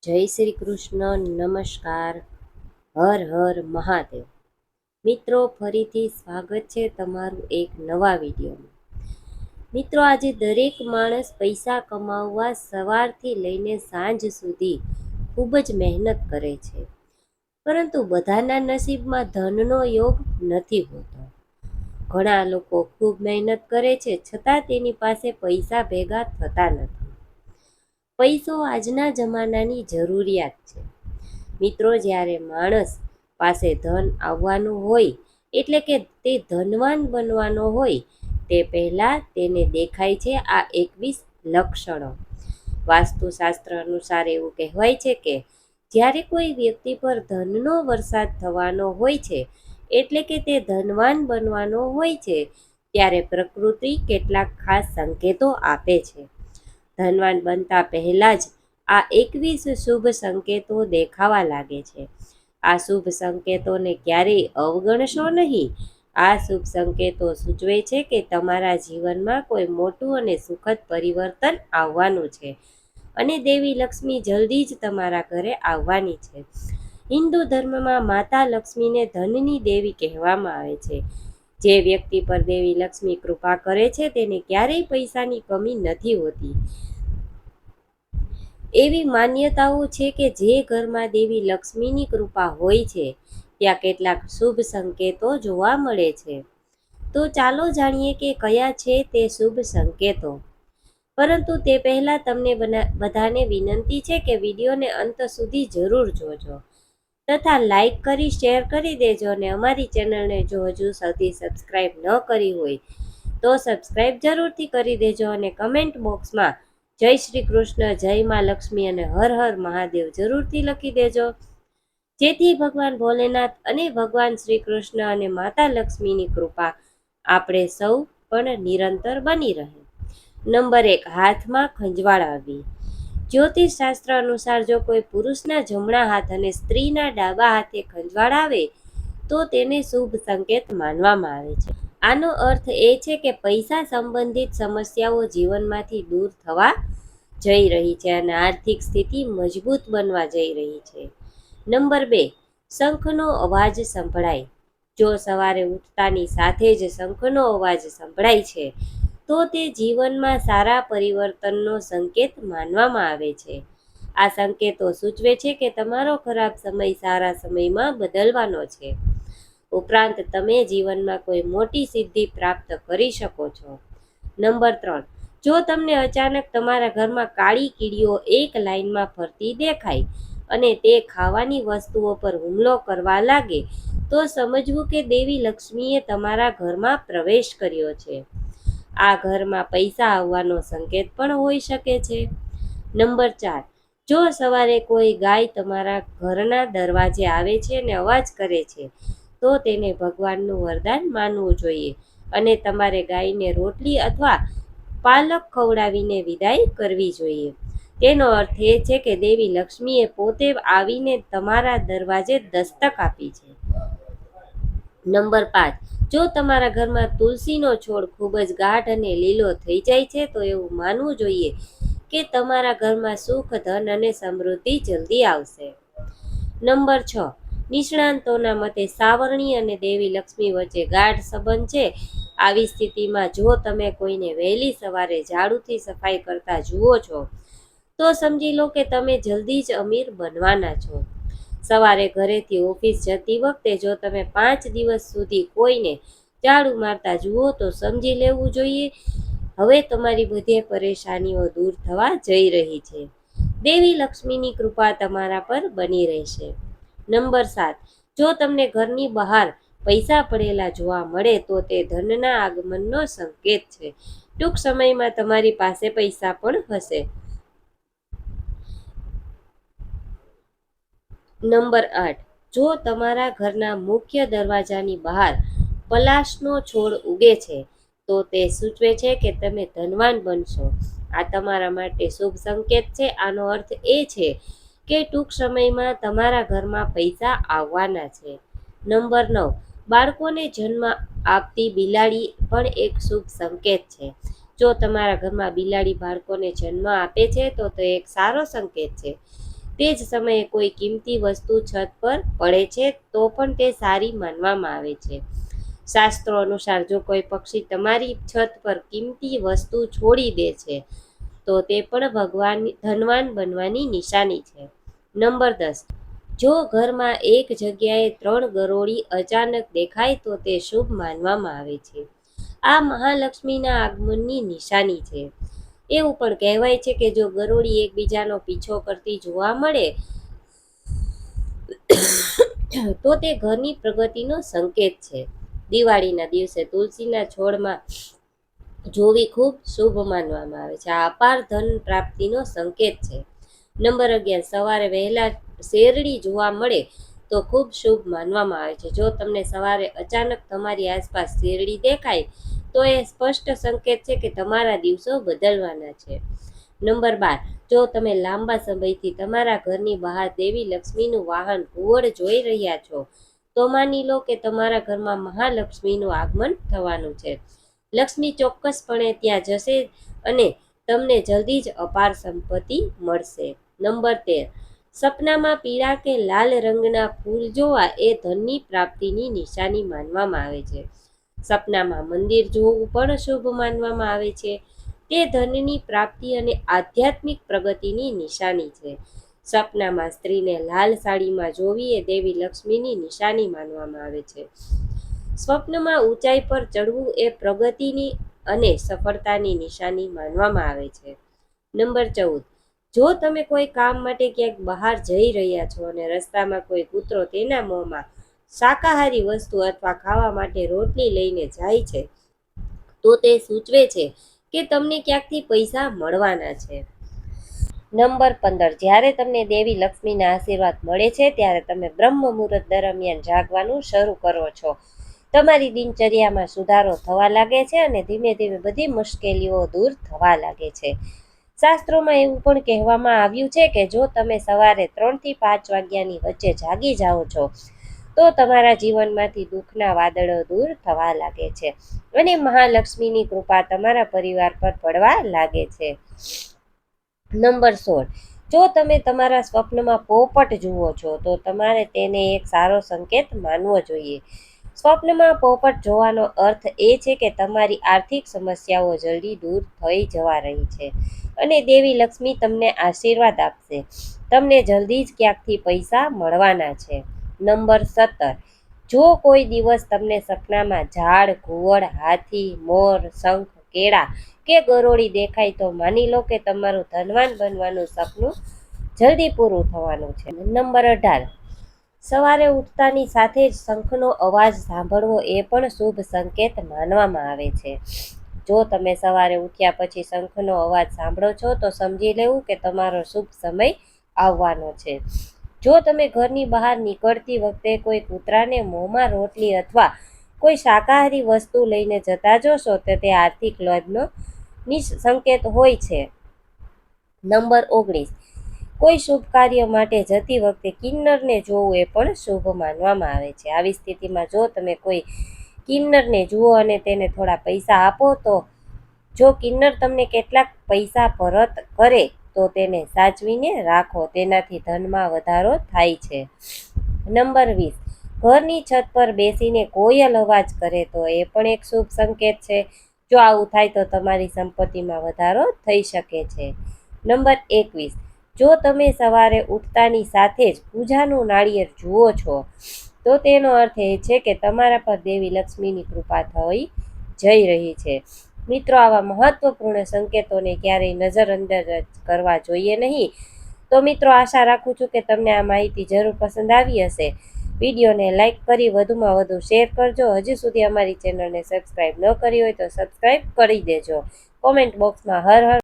જય શ્રી કૃષ્ણ. નમસ્કાર. હર હર મહાદેવ. મિત્રો, ફરીથી સ્વાગત છે તમારું એક નવા વિડીયોમાં. મિત્રો, આજે દરેક માણસ પૈસા કમાવવા સવારથી લઈને સાંજ સુધી ખૂબ જ મહેનત કરે છે, પરંતુ બધાના નસીબમાં ધનનો યોગ નથી હોતો. ઘણા લોકો ખૂબ મહેનત કરે છે, છતાં તેની પાસે પૈસા ભેગા થતા નથી. પૈસો આજના જમાનાની જરૂરિયાત છે. મિત્રો, જ્યારે માણસ પાસે ધન આવવાનું હોય, એટલે કે તે ધનવાન બનવાનો હોય, તે પહેલાં તેને દેખાય છે આ 21 લક્ષણો. વાસ્તુશાસ્ત્ર અનુસાર એવું કહેવાય છે કે જ્યારે કોઈ વ્યક્તિ પર ધનનો વરસાદ થવાનો હોય છે, એટલે કે તે ધનવાન બનવાનો હોય છે, ત્યારે પ્રકૃતિ કેટલાક ખાસ સંકેતો આપે છે. ધનવાન બનતા પહેલા જ આ 21 શુભ સંકેતો દેખાવા લાગે છે. આ શુભ સંકેતોને ક્યારેય અવગણશો નહીં. આ શુભ સંકેતો સૂચવે છે કે તમારા જીવનમાં કોઈ મોટું અને સુખદ પરિવર્તન આવવાનું છે, અને દેવી લક્ષ્મી જલ્દી જ તમારા ઘરે આવવાની છે. હિન્દુ ધર્મમાં માતા લક્ષ્મીને ધનની દેવી કહેવામાં આવે છે. જે વ્યક્તિ પર દેવી લક્ષ્મી કૃપા કરે છે તેને ક્યારેય પૈસાની કમી નથી હોતી. એવી માન્યતાઓ છે કે જે ઘરમાં દેવી લક્ષ્મીની કૃપા હોય છે, ત્યાં કેટલાક શુભ સંકેતો જોવા મળે છે. તો ચાલો જાણીએ કે કયા છે તે શુભ સંકેતો. પરંતુ તે પહેલાં તમને બધાને વિનંતી છે કે વિડીયોને અંત સુધી જરૂર જોજો, તથા લાઈક કરી શેર કરી દેજો. અને અમારી ચેનલને જો હજુ સુધી સબસ્ક્રાઈબ ન કરી હોય તો સબસ્ક્રાઈબ જરૂરથી કરી દેજો, અને કમેન્ટ બોક્સમાં જય શ્રી કૃષ્ણ, જય માં લક્ષ્મી અને હર હર મહાદેવ જરૂરથી લખી દેજો, જેથી ભગવાન ભોલેનાથ અને ભગવાન શ્રી કૃષ્ણ અને માતા લક્ષ્મીની કૃપા આપણે સૌ પણ નિરંતર બની રહે. નંબર 1, હાથમાં ખંજવાળ આવવી. જ્યોતિષ શાસ્ત્ર અનુસાર જો કોઈ પુરુષના જમણા હાથ અને સ્ત્રીના ડાબા હાથે ખંજવાળ આવે તો તેને શુભ સંકેત માનવામાં આવે છે. આનો અર્થ એ છે કે પૈસા સંબંધિત સમસ્યાઓ જીવનમાંથી દૂર થવા જઈ રહી છે અને આર્થિક સ્થિતિ મજબૂત બનવા જઈ રહી છે. નંબર 2, શંખનો અવાજ સંભળાય. જો સવારે ઉઠતાની સાથે જ શંખનો અવાજ સંભળાય છે તો તે જીવનમાં સારા પરિવર્તનનો સંકેત માનવામાં આવે છે. આ સંકેતો સૂચવે છે કે તમારો ખરાબ સમય સારા સમયમાં બદલવાનો છે. ઉપરાંત તમે જીવનમાં કોઈ મોટી સિદ્ધિ પ્રાપ્ત કરી શકો છો. નંબર 3, જો તમને અચાનક તમારા ઘરમાં કાળી કીડીઓ એક લાઈનમાં ફરતી દેખાય અને તે ખાવાની વસ્તુઓ પર હુમલો કરવા લાગે તો સમજવું કે દેવી લક્ષ્મીએ તમારા ઘરમાં પ્રવેશ કર્યો છે. આ ઘરમાં પૈસા આવવાનો સંકેત પણ હોઈ શકે છે. નંબર 4, જો સવારે કોઈ ગાય તમારા ઘરના દરવાજે આવે છે અને અવાજ કરે છે તો તેને ભગવાનનું વરદાન માનવું જોઈએ, અને તમારે ગાયને રોટલી અથવા પાલક ખવડાવીને વિદાય કરવી જોઈએ. તેનો અર્થ એ છે કે દેવી લક્ષ્મીએ પોતે આવીને તમારા દરવાજે દસ્તક આપી છે. નંબર 5, જો તમારા ઘરમાં તુલસીનો છોડ ખૂબ જ ગાઢ અને લીલો થઈ જાય છે તો એવું માનવું જોઈએ કે તમારા ઘરમાં સુખ, ધન અને સમૃદ્ધિ જલ્દી આવશે. નંબર 6, નિષ્ણાંતોના મતે સાવરણી અને દેવી લક્ષ્મી વચ્ચે ગાઢ સંબંધ છે. આવી સ્થિતિમાં જો તમે કોઈને વહેલી સવારે ઝાડુથી સફાઈ કરતા જુઓ છો તો સમજી લો કે તમે જલ્દી જ અમીર બનવાના છો. સવારે ઘરેથી ઓફિસ જતી વખતે જો તમે 5 દિવસ સુધી કોઈને ઝાડુ મારતા જુઓ તો સમજી લેવું જોઈએ હવે તમારી બધી પરેશાનીઓ દૂર થવા જઈ રહી છે. દેવી લક્ષ્મીની કૃપા તમારા પર બની રહેશે. નંબર 7, જો તમને ઘરની બહાર પૈસા પડેલા જોવા મળે તો તે ધનના આગમનનો સંકેત છે. ટૂંક સમયમાં તમારી પાસે પૈસા પણ હશે. નંબર 8, જો તમારા ઘરના મુખ્ય દરવાજાની બહાર પલાશનો છોડ ઉગે છે તો તે સૂચવે છે કે તમે ધનવાન બનશો. આ તમારા માટે શુભ સંકેત છે. આનો અર્થ એ છે કે ટૂંક સમયમાં તમારા ઘરમાં પૈસા આવવાના છે. નંબર 9, બાળકોને જન્મ આપતી બિલાડી પણ એક શુભ સંકેત છે. જો તમારા ઘરમાં બિલાડી બાળકોને જન્મ આપે છે તો તે એક સારો સંકેત છે. તે જ સમયે કોઈ કિંમતી વસ્તુ છત પર પડે છે તો પણ તે સારી માનવામાં આવે છે. શાસ્ત્રો અનુસાર જો કોઈ પક્ષી તમારી છત પર કિંમતી વસ્તુ છોડી દે છે તો તે પણ ધનવાન બનવાની નિશાની છે. નંબર 10, જો ઘરમાં એક જગ્યાએ 3 ગરોળી અચાનક દેખાય તો તે શુભ માનવામાં આવે છે. આ મહાલક્ષ્મીના આગમનની નિશાની છે. એવું પણ કહેવાય છે કે જો ગરોળી એકબીજાનો પીછો કરતી જોવા મળે તો તે ઘરની પ્રગતિનો સંકેત છે. દિવાળીના દિવસે તુલસીના છોડમાં જોવી ખૂબ શુભ માનવામાં આવે છે. આ અપાર ધન પ્રાપ્તિનો સંકેત છે. નંબર 11, સવારે વહેલા શેરડી જોવા મળે તો ખૂબ શુભ માનવામાં આવે છે. જો તમને સવારે અચાનક તમારી આસપાસ શેરડી દેખાય તો એ સ્પષ્ટ સંકેત છે કે તમારા દિવસો બદલવાના છે. નંબર 12, જો તમે લાંબા સમયથી તમારા ઘરની બહાર દેવી લક્ષ્મીનું વાહન ઘુવડ જોઈ રહ્યા છો તો માની લો કે તમારા ઘરમાં મહાલક્ષ્મીનું આગમન થવાનું છે. લક્ષ્મી ચોક્કસપણે ત્યાં જશે અને તમને જલ્દી જ અપાર સંપત્તિ મળશે. નંબર 13, સપનામાં પીળા કે લાલ રંગના ફૂલ જોવા એ ધનની પ્રાપ્તિની નિશાની માનવામાં આવે છે. સપનામાં મંદિર જોવું પણ શુભ માનવામાં આવે છે. તે ધનની પ્રાપ્તિ અને આધ્યાત્મિક પ્રગતિની નિશાની છે. સપનામાં સ્ત્રીને લાલ સાડીમાં જોવી એ દેવી લક્ષ્મીની નિશાની માનવામાં આવે છે. સ્વપ્નમાં ઊંચાઈ પર ચડવું એ પ્રગતિની અને સફળતાની નિશાની માનવામાં આવે છે. નંબર 14, જો તમે કોઈ કામ માટે ક્યાંક બહાર જઈ રહ્યા છો અને રસ્તામાં કોઈ કૂતરો તેના મોંમાં શાકાહારી વસ્તુ અથવા ખાવા માટે રોટલી લઈને જાય છે તો તે સૂચવે છે કે તમને ક્યાંકથી પૈસા મળવાના છે. નંબર 15, જ્યારે તમને દેવી લક્ષ્મીના આશીર્વાદ મળે છે ત્યારે તમે બ્રહ્મ મુહૂર્ત દરમિયાન જાગવાનું શરૂ કરો છો. તમારી દિનચર્યામાં સુધારો થવા લાગે છે અને ધીમે ધીમે બધી મુશ્કેલીઓ દૂર થવા લાગે છે. શાસ્ત્રોમાં એવું પણ કહેવામાં આવ્યું છે કે જો તમે સવારે 3 થી 5 વાગ્યાની વચ્ચે જાગી જાઓ છો તો તમારા જીવનમાંથી દુઃખના વાદળો દૂર થવા લાગે છે અને મહાલક્ષ્મીની કૃપા તમારા પરિવાર પર પડવા લાગે છે. નંબર 16, જો તમે તમારા સ્વપ્નમાં પોપટ જુઓ છો તો તમારે તેને એક સારો સંકેત માનવો જોઈએ. સ્વપ્નમાં પોપટ જોવાનો અર્થ એ છે કે તમારી આર્થિક સમસ્યાઓ જલ્દી દૂર થઈ જવા રહી છે અને દેવી લક્ષ્મી તમને આશીર્વાદ આપશે. તમને જલ્દી જ ક્યાંકથી પૈસા મળવાના છે. નંબર 17, જો કોઈ દિવસ તમને સપનામાં ઝાડ, ઘુવડ, હાથી, મોર, શંખ, કેળા કે ગરોળી દેખાય તો માની લો કે તમારું ધનવાન બનવાનું સપનું જલ્દી પૂરું થવાનું છે. નંબર 18, સવારે ઉઠતાની સાથે જ શંખનો અવાજ સાંભળવો એ પણ શુભ સંકેત માનવામાં આવે છે. જો તમે સવારે ઉઠ્યા પછી શંખનો અવાજ સાંભળો છો તો સમજી લેવું કે તમારો શુભ સમય આવવાનો છે. જો તમે ઘરની બહાર નીકળતી વખતે કોઈ કૂતરાને મોંમાં રોટલી અથવા કોઈ શાકાહારી વસ્તુ લઈને જતા જોશો તો તે આર્થિક લાભનો સંકેત હોય છે. નંબર 19, કોઈ શુભ કાર્ય માટે જતી વખતે કિન્નરને જોવું એ પણ શુભ માનવામાં આવે છે. આવી સ્થિતિમાં જો તમે કોઈ કિન્નરને જુઓ અને તેને થોડા પૈસા આપો તો જો કિન્નર તમને કેટલાક પૈસા પરત કરે તો તેને સાચવીને રાખો, તેનાથી ધનમાં વધારો થાય છે. નંબર 20, ઘરની છત પર બેસીને કોયલ અવાજ કરે તો એ પણ એક શુભ સંકેત છે. જો આવું થાય તો તમારી સંપત્તિમાં વધારો થઈ શકે છે. નંબર 21, જો તમે સવારે ઉઠતાની સાથે જ પૂજાનું નાળિયેર જુઓ છો તો તેનો અર્થ એ છે કે તમારા પર દેવી લક્ષ્મીની કૃપા થઈ જઈ રહી છે. મિત્રો, આવા મહત્વપૂર્ણ સંકેતોને ક્યારેય નજરઅંદાજ કરવા જોઈએ નહીં. તો મિત્રો, આશા રાખું છું કે તમને આ માહિતી જરૂર પસંદ આવી હશે. વિડીયોને લાઇક કરી વધુમાં વધુ શેર કરજો. હજી સુધી અમારી ચેનલને સબસ્ક્રાઇબ ન કરી હોય તો સબસ્ક્રાઇબ કરી દેજો. કોમેન્ટ બોક્સમાં હર હર